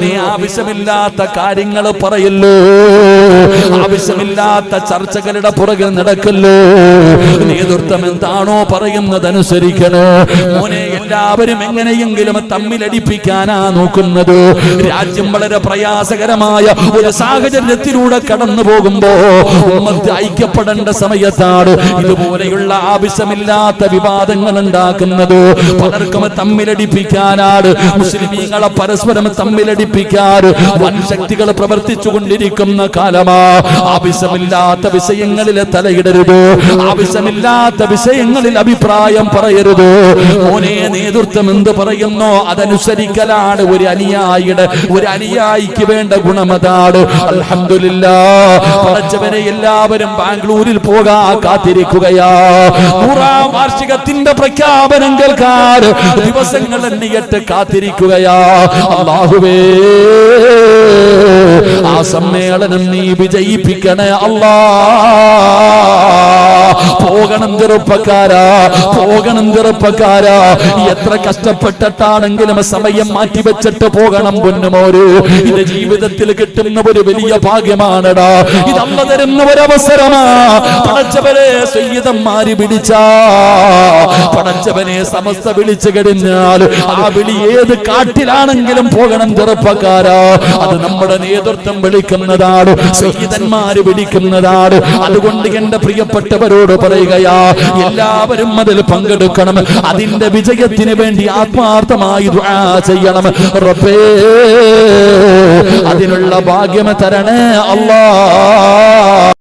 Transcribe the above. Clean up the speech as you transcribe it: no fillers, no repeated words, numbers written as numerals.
മോനെ ആവശ്യമില്ലാത്ത കാര്യങ്ങൾ പറയല്ലോ, ആവശ്യമില്ലാത്ത ചർച്ചകളുടെ പുറകെ നടക്കല്ലോ. നേതൃത്വം എന്താണോ പറയുന്നതനുസരിക്കണോ മോനെ. എല്ലാവരും എങ്ങനെയെങ്കിലും തമ്മിലടിപ്പിക്കാനാ നോക്കുന്നത്. രാജ്യം വളരെ പ്രയാസകരമായ ഒരു സാഹചര്യത്തിലൂടെ കടന്നു പോകുമ്പോ ഉമ്മത്ത് ഐക്യപ്പെടേണ്ട സമയത്താണ് ഇതുപോലെയുള്ള ആവശ്യമില്ലാത്ത വിവാദങ്ങൾ ഉണ്ടാക്കുന്നത്. പലർക്കും തമ്മിലടിപ്പിക്കാനാണ്, മുസ്ലിമീങ്ങളെ പരസ്പരം തമ്മിലടിപ്പിക്കാൻ വൻ ശക്തികൾ പ്രവർത്തിച്ചു കൊണ്ടിരിക്കുന്ന കാലമാ. ആവശ്യമില്ലാത്ത വിഷയങ്ങളിൽ തലയിടരുത്, ആവശ്യമില്ലാത്ത വിഷയങ്ങളിൽ അഭിപ്രായം പറയരുത് മോനെ. നേതൃത്വം എന്ത് പറയുന്നോ അതനുസരിക്കലാണ് ഒരു അനുയായിക്ക് വേണ്ട ഗുണമതാണ്. അൽഹംദുലില്ലാഹ്, പടച്ചവനെ എല്ലാവരും ബാംഗ്ലൂരിൽ പോകാൻ കാത്തിരിക്കുകയാ. 100ാം വാർഷികത്തിന്റെ പ്രഖ്യാപനം കേൾക്കാൻ ദിവസങ്ങൾ എണ്ണിയിട്ട് കാത്തിരിക്കുകയാ. അല്ലാഹുവേ, ആ സമ്മേളനം നീ വിജയിപ്പിക്കണേ അല്ലാ. പോകണം ചെറുപ്പക്കാരാ, പോകണം ചെറുപ്പക്കാരാ. എത്ര കഷ്ടപ്പെട്ടിട്ടാണെങ്കിലും സമയം മാറ്റിവെച്ചിട്ട് പോകണം പൊന്നുമോര്. ഇത് ജീവിതത്തിൽ കിട്ടുന്ന ഒരു വലിയ ഭാഗ്യമാണടാ. ഇത് അല്ലാഹു തരുന്ന ഒരു അവസരമാ. പടച്ചവനെ സയ്യിദന്മാര് വിളിച്ചാ, പടച്ചവനെ സമസ്ത വിളിച്ചു കഴിഞ്ഞാൽ ആ വിളി ഏത് കാട്ടിലാണെങ്കിലും പോകണം ചെറുപ്പക്കാരാ. അത് നമ്മുടെ നേതൃത്വം വിളിക്കുന്നതാണ്, സയ്യിദന്മാര് വിളിക്കുന്നതാണ്. അതുകൊണ്ട് എന്റെ പ്രിയപ്പെട്ടവരോട് പറയുകയാ, എല്ലാവരും അതിൽ പങ്കെടുക്കണം. അതിന്റെ വിജയത്തിന് വേണ്ടി ആത്മാർത്ഥമായി ദുആ ചെയ്യണം. റബ്ബേ, അതിനുള്ള ഭാഗ്യം തരണേ അല്ലാഹ്.